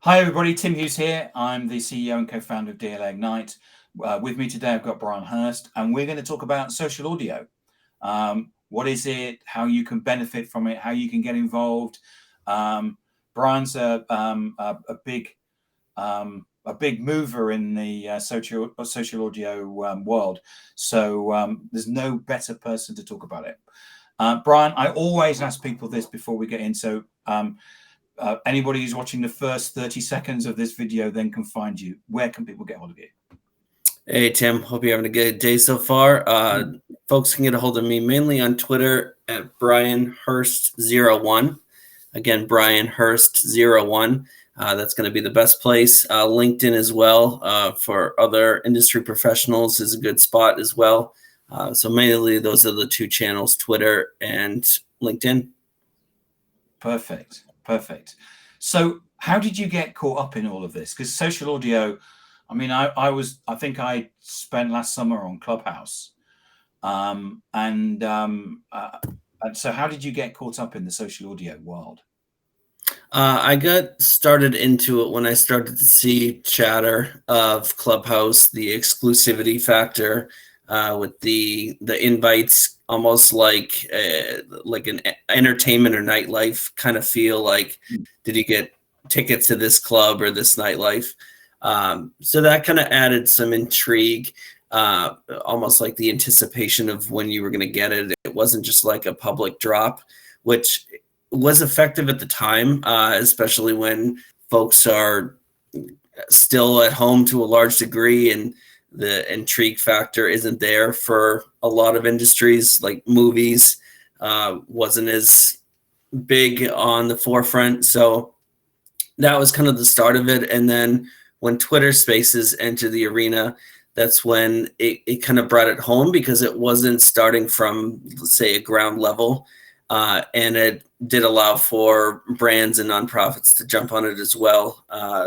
Hi everybody, Tim Hughes here. I'm the CEO and co-founder of DLA Ignite. With me today, I've got Brian Hurst, and we're going to talk about social audio. What is it? How you can benefit from it? How you can get involved? Brian's a big mover in the social audio world, so there's no better person to talk about it. Brian, I always ask people this before we get in. So anybody who's watching the first 30 seconds of this video then can find you. Where can people get hold of you? Hey, Tim. Hope you're having a good day so far. Folks can get a hold of me mainly on Twitter at Brian Hurst01. Again, Brian Hurst01. That's going to be the best place. LinkedIn as well for other industry professionals is a good spot as well. So mainly those are the two channels, Twitter and LinkedIn. Perfect. So how did you get caught up in all of this? Because social audio, I mean, I think I spent last summer on Clubhouse. And so how did you get caught up in the social audio world? I got started into it when I started to see chatter of Clubhouse, the exclusivity factor, with the invites, almost like an entertainment or nightlife kind of feel. Like, did you get tickets to this club or this nightlife? So that kind of added some intrigue, almost like the anticipation of when you were going to get it. It wasn't just like a public drop, which was effective at the time, especially when folks are still at home to a large degree and the intrigue factor isn't there for a lot of industries. Like movies wasn't as big on the forefront. So that was kind of the start of it. And then when Twitter Spaces entered the arena, that's when it kind of brought it home, because it wasn't starting from, let's say, a ground level. And it did allow for brands and nonprofits to jump on it as well.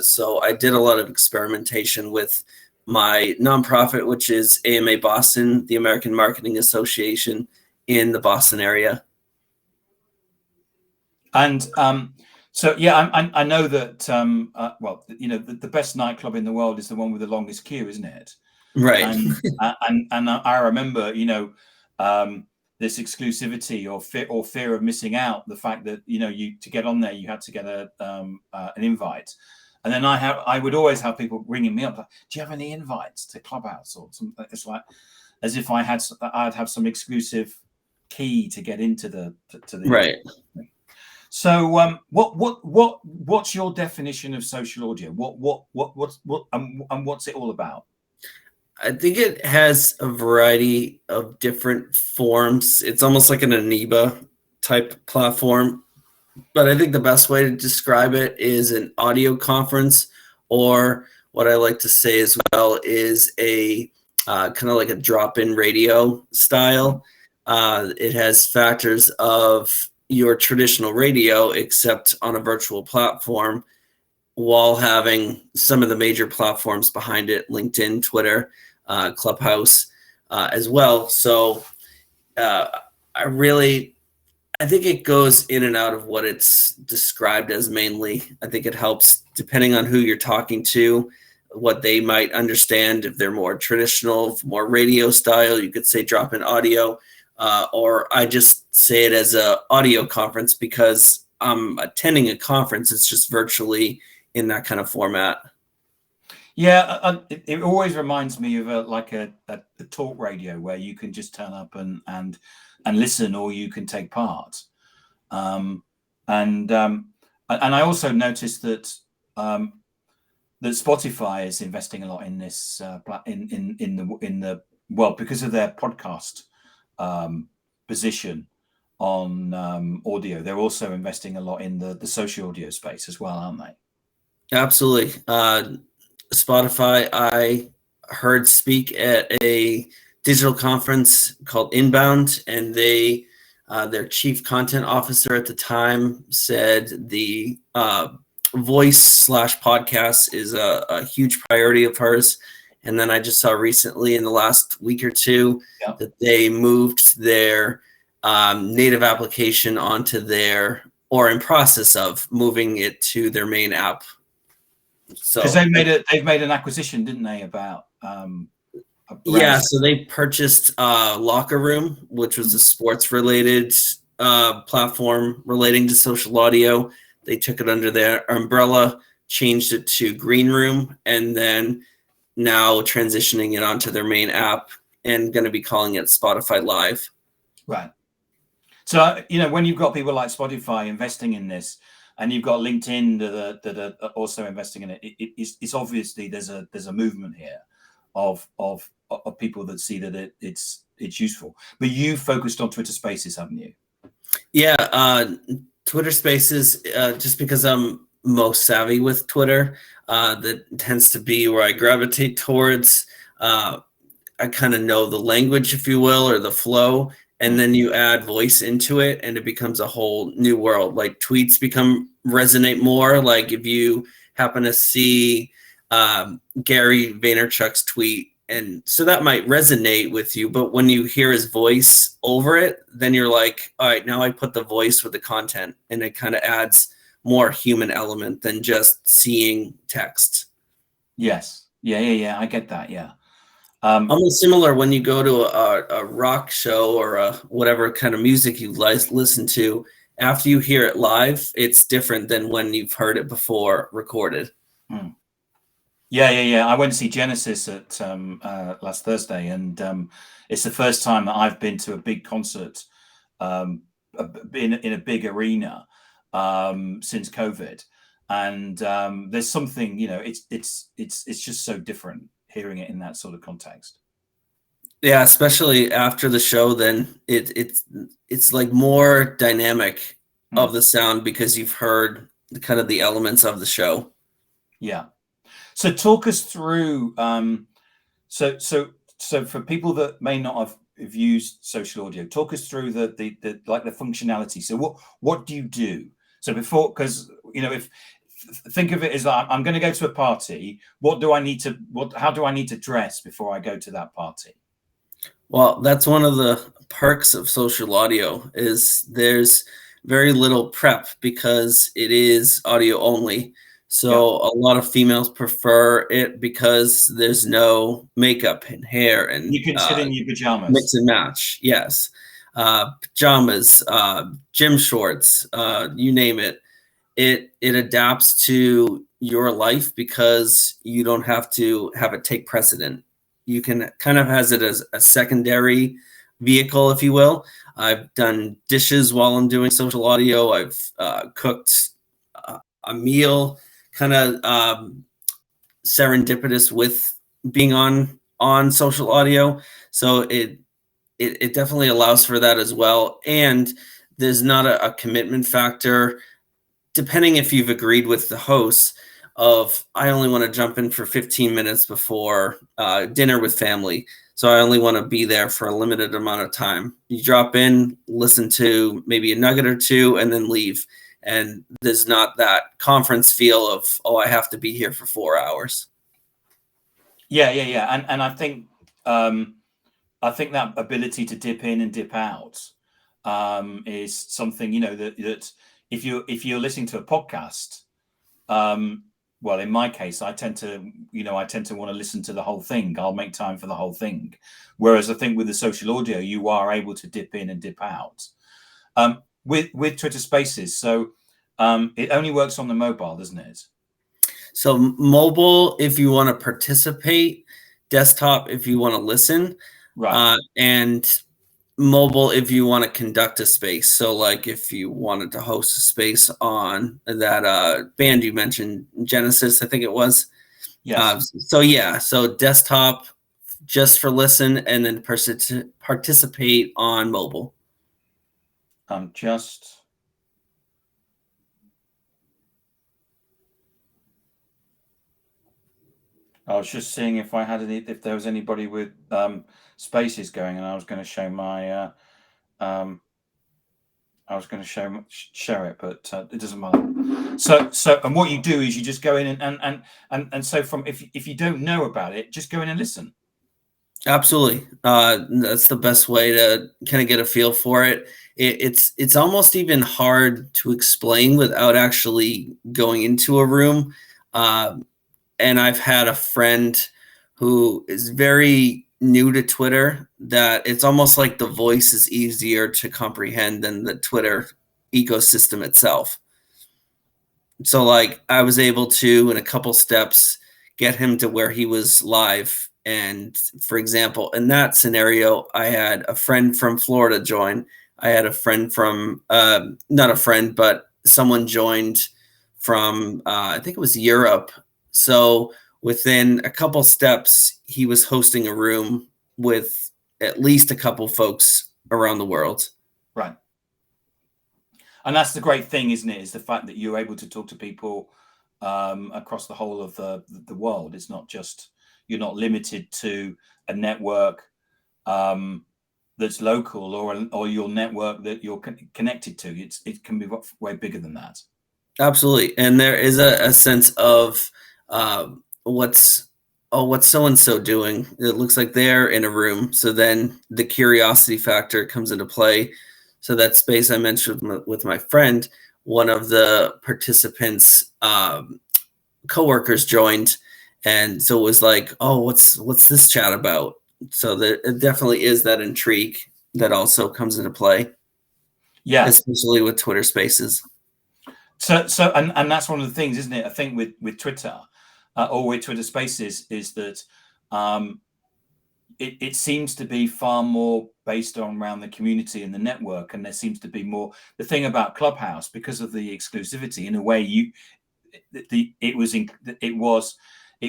So I did a lot of experimentation with my nonprofit, which is AMA Boston, the American Marketing Association in the Boston area. And so, yeah, I know that, well, you know, the best nightclub in the world is the one with the longest queue, isn't it? Right. And I remember, you know, this exclusivity or fear of missing out, the fact that, you know, to get on there, you had to get an invite. And then I would always have people ringing me up, like, do you have any invites to Clubhouse or something? It's like as if I'd have some exclusive key to get into the right. So what's your definition of social audio? What's it all about? I think it has a variety of different forms. It's almost like an amoeba type platform. But I think the best way to describe it is an audio conference, or what I like to say as well is a kind of like a drop-in radio style. It has factors of your traditional radio, except on a virtual platform, while having some of the major platforms behind it, LinkedIn, Twitter, Clubhouse as well. So I think it goes in and out of what it's described as mainly. I think it helps depending on who you're talking to, what they might understand. If they're more traditional, more radio style, you could say drop in audio, or I just say it as a audio conference because I'm attending a conference. It's just virtually in that kind of format. Yeah, it always reminds me of a talk radio where you can just turn up and listen, or you can take part. And I also noticed that that Spotify is investing a lot in this because of their podcast position on audio. They're also investing a lot in the social audio space as well, aren't they? Absolutely. Spotify, I heard speak at a digital conference called Inbound, and their chief content officer at the time said the voice/podcast is a huge priority of hers. And then I just saw recently in the last week or two that they moved their native application onto or in process of moving it to their main app So because they've made an acquisition, didn't they? About yeah, so they purchased Locker Room, which was a sports related platform relating to social audio. They took it under their umbrella, changed it to Green Room, and then now transitioning it onto their main app and going to be calling it Spotify Live. Right. So, when you've got people like Spotify investing in this, and you've got LinkedIn that are also investing in it, it's obviously there's a movement here of people that see that it's useful. But you focused on Twitter Spaces, haven't you? Yeah, Twitter Spaces, just because I'm most savvy with Twitter, that tends to be where I gravitate towards. I kind of know the language, if you will, or the flow, and then you add voice into it and it becomes a whole new world. Like tweets resonate more. Like if you happen to see Gary Vaynerchuk's tweet, and so that might resonate with you, but when you hear his voice over it, then you're like, all right, now I put the voice with the content, and it kind of adds more human element than just seeing text. Yes. Yeah. I get that. Yeah. Almost similar when you go to a rock show or whatever kind of music you listen to. After you hear it live, it's different than when you've heard it before recorded. Yeah. I went to see Genesis at last Thursday, and it's the first time that I've been to a big concert in a big arena since COVID, and there's something, it's just so different hearing it in that sort of context. Yeah, especially after the show, then it's like more dynamic of the sound because you've heard kind of the elements of the show. Yeah. So talk us through. So for people that may not have used social audio, talk us through the functionality. So what do you do? So before, because if think of it as I'm going to go to a party, how do I need to dress before I go to that party? Well, that's one of the perks of social audio is there's very little prep because it is audio only. So a lot of females prefer it because there's no makeup and hair, and you can sit in your pajamas, mix and match. Yes, pajamas, gym shorts, you name it. It adapts to your life because you don't have to have it take precedent. You can kind of has it as a secondary vehicle, if you will. I've done dishes while I'm doing social audio. I've cooked a meal, kind of serendipitous with being on social audio. So it definitely allows for that as well. And there's not a commitment factor, depending if you've agreed with the hosts of, I only want to jump in for 15 minutes before dinner with family. So I only want to be there for a limited amount of time. You drop in, listen to maybe a nugget or two, and then leave. And there's not that conference feel of, oh, I have to be here for 4 hours. Yeah. And I think that ability to dip in and dip out is something, that if you're listening to a podcast, well, in my case, I tend to want to listen to the whole thing. I'll make time for the whole thing. Whereas I think with the social audio, you are able to dip in and dip out. With Twitter Spaces, so it only works on the mobile, doesn't it? So mobile, if you want to participate, desktop, if you want to listen, right, and mobile if you want to conduct a space. So like if you wanted to host a space on that band you mentioned, Genesis, I think it was. Yes. So desktop just for listen, and then participate on mobile. I was just seeing if there was anybody with spaces going, and I was going to show my share it, but it doesn't matter. So and what you do is you just go in and so from if you don't know about it, just go in and listen. Absolutely. That's the best way to kind of get a feel for it. It's almost even hard to explain without actually going into a room. and I've had a friend who is very new to Twitter that it's almost like the voice is easier to comprehend than the Twitter ecosystem itself. So like I was able to, in a couple steps, get him to where he was live. And for example, in that scenario, I had a friend from Florida join. I had a friend from, not a friend, but someone joined from, I think it was Europe. So within a couple steps, he was hosting a room with at least a couple folks around the world. Right. And that's the great thing, isn't it? Is the fact that you're able to talk to people across the whole of the world. It's not just, you're not limited to a network that's local or your network that you're connected to. It can be way bigger than that. Absolutely. And there is a sense of what's so-and-so doing? It looks like they're in a room. So then the curiosity factor comes into play. So that space I mentioned with my friend, one of the participants' coworkers joined. And so it was like, oh, what's this chat about? So there definitely is that intrigue that also comes into play. Yeah. Especially with Twitter Spaces. So and that's one of the things, isn't it? I think with Twitter or with Twitter Spaces is that it seems to be far more based on around the community and the network, and there seems to be more. The thing about Clubhouse, because of the exclusivity, in a way, it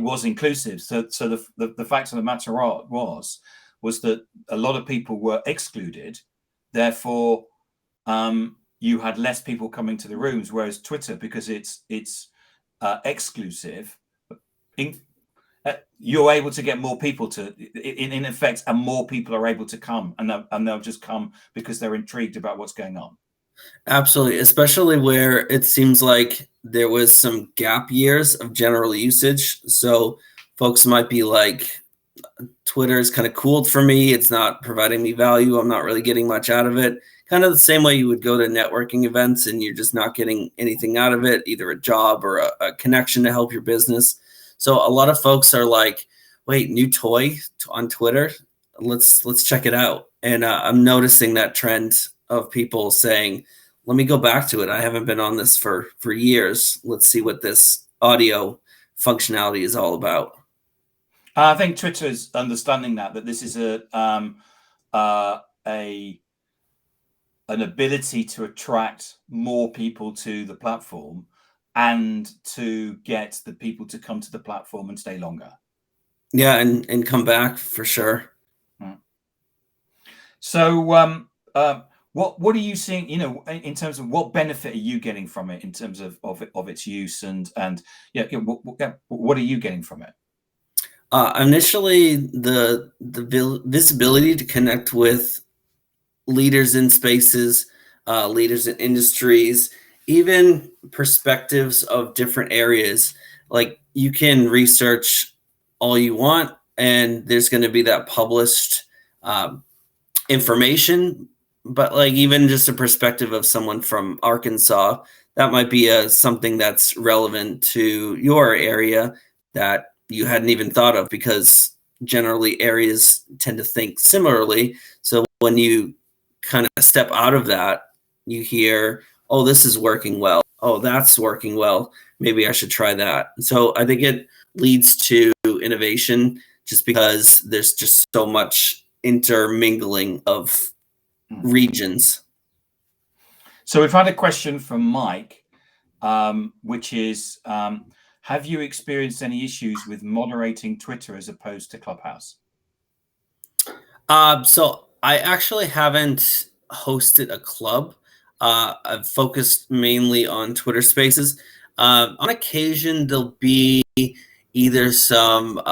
was inclusive. So the fact of the matter was that a lot of people were excluded, therefore you had less people coming to the rooms. Whereas Twitter, because it's exclusive, you're able to get more people to, in effect, and more people are able to come, and they'll just come because they're intrigued about what's going on. Absolutely, especially where it seems like there was some gap years of general usage. So folks might be like, Twitter is kind of cooled for me. It's not providing me value. I'm not really getting much out of it. Kind of the same way you would go to networking events and you're just not getting anything out of it, either a job or a connection to help your business. So a lot of folks are like, wait, new toy on Twitter? Let's check it out. And I'm noticing that trend of people saying, let me go back to it. I haven't been on this for years. Let's see what this audio functionality is all about. I think Twitter is understanding that this is an ability to attract more people to the platform and to get the people to come to the platform and stay longer. Yeah, and come back for sure. So what are you seeing, in terms of what benefit are you getting from it in terms of its use and what are you getting from it? Initially, the visibility to connect with leaders in spaces, leaders in industries, even perspectives of different areas. Like you can research all you want, and there's going to be that published information. But like even just a perspective of someone from Arkansas, that might be something that's relevant to your area that you hadn't even thought of, because generally areas tend to think similarly. So when you kind of step out of that, you hear, oh, this is working well. Oh, that's working well. Maybe I should try that. So I think it leads to innovation just because there's just so much intermingling of regions. So we've had a question from Mike, which is, have you experienced any issues with moderating Twitter as opposed to Clubhouse? So I actually haven't hosted a club. I've focused mainly on Twitter Spaces. On occasion, there'll be either some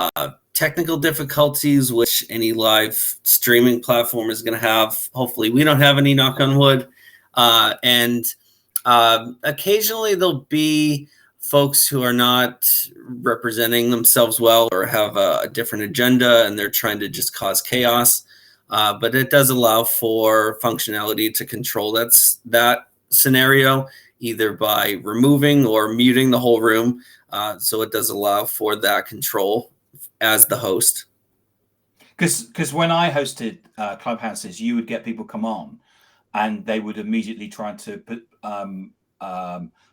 technical difficulties, which any live streaming platform is going to have. Hopefully, we don't have any, knock on wood. And occasionally, there'll be folks who are not representing themselves well or have a different agenda, and they're trying to just cause chaos. But it does allow for functionality to control that scenario, either by removing or muting the whole room. So it does allow for that control as the host. Because when I hosted Clubhouses, you would get people come on and they would immediately try to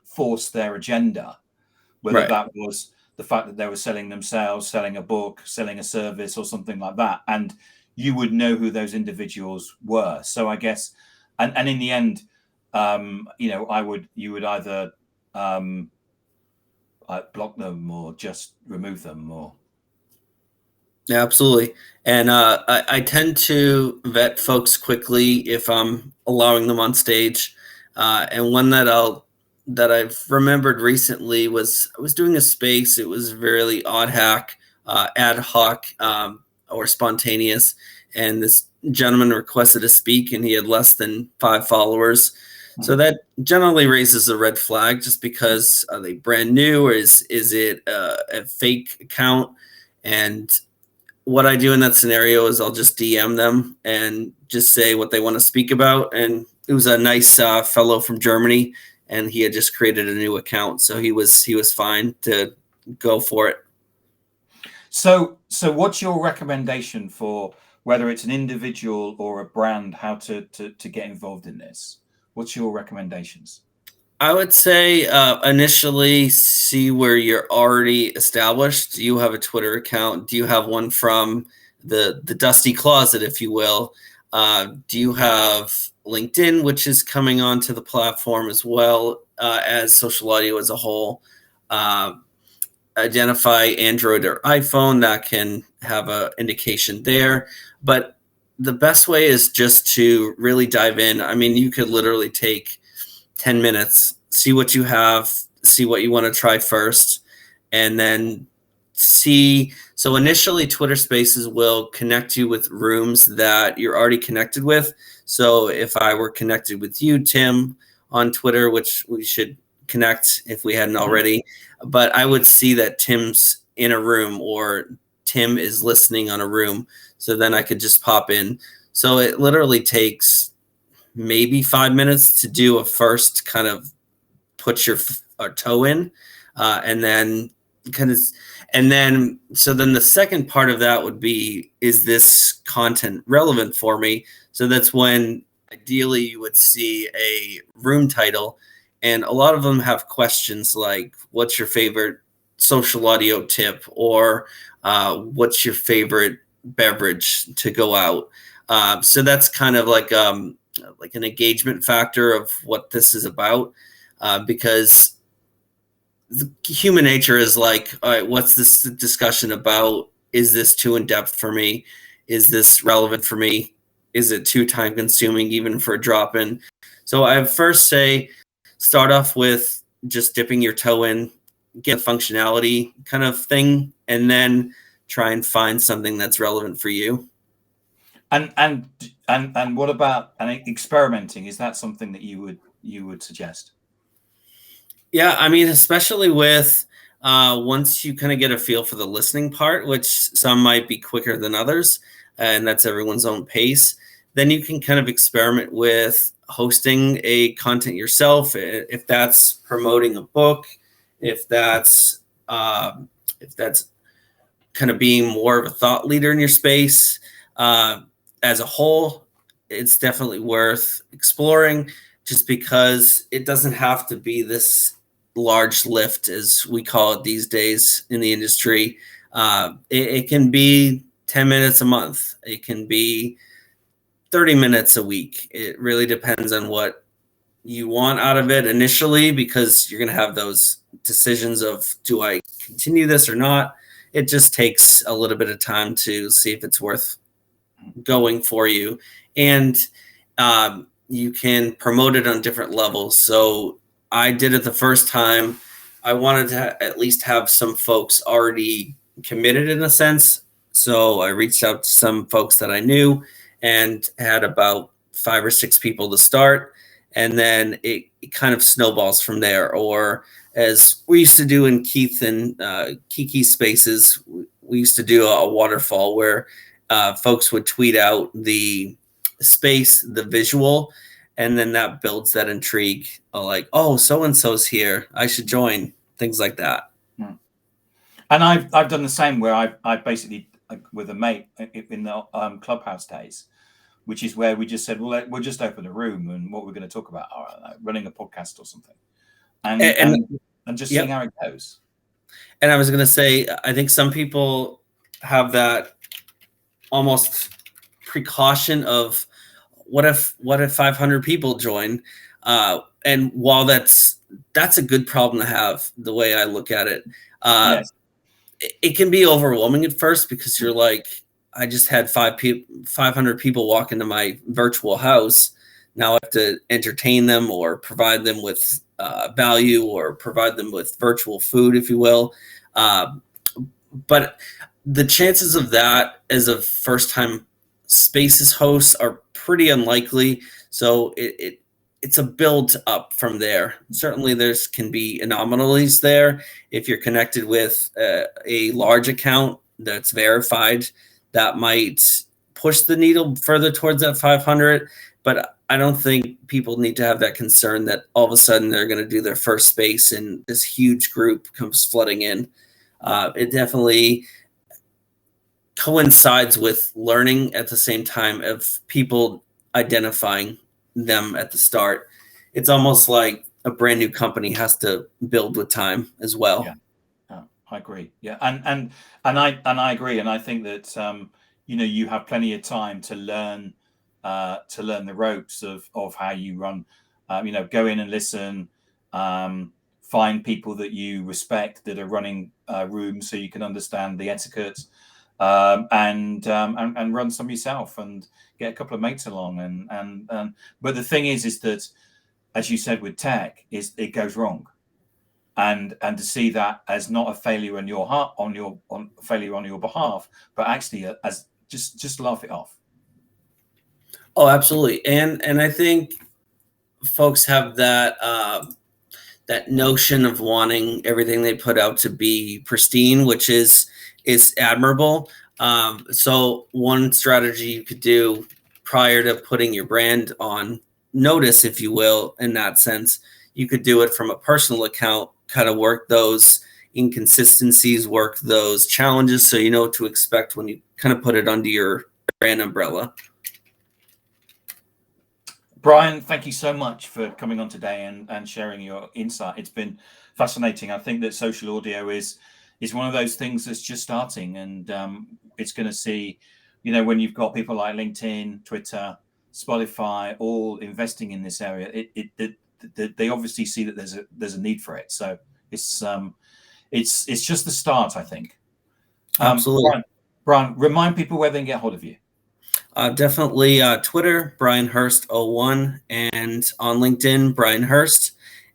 force their agenda, whether that was the fact that they were selling themselves, selling a book, selling a service or something like that. And you would know who those individuals were. So I guess, and in the end, you would either block them or just remove them or. Yeah, absolutely. And I tend to vet folks quickly if I'm allowing them on stage. And one that I've remembered recently was I was doing a space. It was really ad hoc, or spontaneous. And this gentleman requested to speak, and he had less than 5 followers. So that generally raises a red flag, just because are they brand new, or is it a fake account? And what I do in that scenario is I'll just DM them and just say what they want to speak about. And it was a nice fellow from Germany, and he had just created a new account, so he was fine to go for it. So what's your recommendation for whether it's an individual or a brand, how to get involved in this? What's your recommendations? I would say initially see where you're already established. Do you have a Twitter account? Do you have one from the dusty closet, if you will? Do you have LinkedIn, which is coming onto the platform as well as social audio as a whole? Identify Android or iPhone, that can have an indication there. But the best way is just to really dive in. I mean, you could literally take 10 minutes, see what you have, see what you want to try first, and then see. So initially, Twitter Spaces will connect you with rooms that you're already connected with. So if I were connected with you, Tim, on Twitter, which we should connect if we hadn't already, but I would see that Tim's in a room or Tim is listening on a room. So then I could just pop in. So it literally takes maybe 5 minutes to do a first kind of put your toe in, and then so then the second part of that would be, is this content relevant for me? So that's when ideally you would see a room title, and a lot of them have questions like, what's your favorite social audio tip, or what's your favorite beverage to go out? So that's kind of like an engagement factor of what this is about, because human nature is like, all right, what's this discussion about? Is this too in-depth for me? Is this relevant for me? Is it too time consuming even for a drop in? So I first say, start off with just dipping your toe in, get a functionality kind of thing, and then try and find something that's relevant for you. And what about experimenting? Is that something that you would suggest? Yeah, I mean, especially with once you kind of get a feel for the listening part, which some might be quicker than others, and that's everyone's own pace, then you can kind of experiment with hosting a content yourself. If that's promoting a book, if that's kind of being more of a thought leader in your space, as a whole, it's definitely worth exploring, just because it doesn't have to be this large lift, as we call it these days in the industry. It can be 10 minutes a month. It can be 30 minutes a week. It really depends on what you want out of it initially, because you're going to have those decisions of, do I continue this or not? It just takes a little bit of time to see if it's worth going for you. And you can promote it on different levels. So I did it the first time. I wanted to at least have some folks already committed in a sense. So I reached out to some folks that I knew and had about 5 or 6 people to start. And then it kind of snowballs from there. Or as we used to do in Keith and Kiki spaces, we used to do a waterfall where folks would tweet out the space, the visual, and then that builds that intrigue, like, oh, so-and-so's here, I should join, things like that. And I've done the same, where I basically, with a mate in the Clubhouse days, which is where we just said, well, we'll just open a room, and what we're going to talk about, I don't know, running a podcast or something, and just seeing how it goes. And I was going to say, I think some people have that almost precaution of what if 500 people join, and while that's a good problem to have, the way I look at it, Yes. it can be overwhelming at first, because you're like, I just had 500 people walk into my virtual house. Now I have to entertain them, or provide them with value, or provide them with virtual food, if you will. But the chances of that as a first-time Spaces host are pretty unlikely. So it's a build up from there. Certainly there's can be anomalies there. If you're connected with a large account that's verified, that might push the needle further towards that 500. But I don't think people need to have that concern that all of a sudden they're going to do their first space and this huge group comes flooding in. It definitely coincides with learning at the same time of people identifying them at the start. It's almost like a brand new company has to build with time as well. Yeah, I agree. Yeah, and I agree, and I think that you have plenty of time to learn the ropes of how you run. Go in and listen. Find people that you respect that are running rooms, so you can understand the etiquette. And run some yourself, and get a couple of mates along, but the thing is that, as you said with tech, is it goes wrong, and to see that as not a failure on your failure on your behalf, but actually as just laugh it off. Oh, absolutely. And I think folks have that that notion of wanting everything they put out to be pristine, which is admirable. So one strategy you could do prior to putting your brand on notice, if you will, in that sense, you could do it from a personal account, kind of work those inconsistencies, work those challenges, so you know what to expect when you kind of put it under your brand umbrella. Brian, thank you so much for coming on today and sharing your insight. It's been fascinating. I think that social audio is one of those things that's just starting, and it's going to see, when you've got people like LinkedIn, Twitter, Spotify, all investing in this area, they obviously see that there's a need for it. So it's just the start, I think. Absolutely. Brian, remind people where they can get hold of you. Definitely Twitter, Brian Hurst 01, and on LinkedIn, Brian Hurst.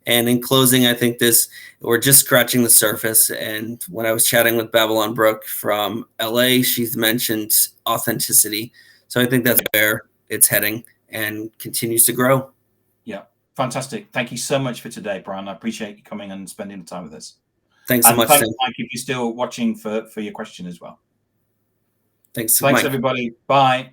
And in closing, I think we're just scratching the surface. And when I was chatting with Babylon Brooke from LA, she's mentioned authenticity. So I think that's where it's heading and continues to grow. Yeah, fantastic. Thank you so much for today, Brian. I appreciate you coming and spending the time with us. Thanks so much. Thank you if you're still watching for your question as well. Thanks, everybody. Bye.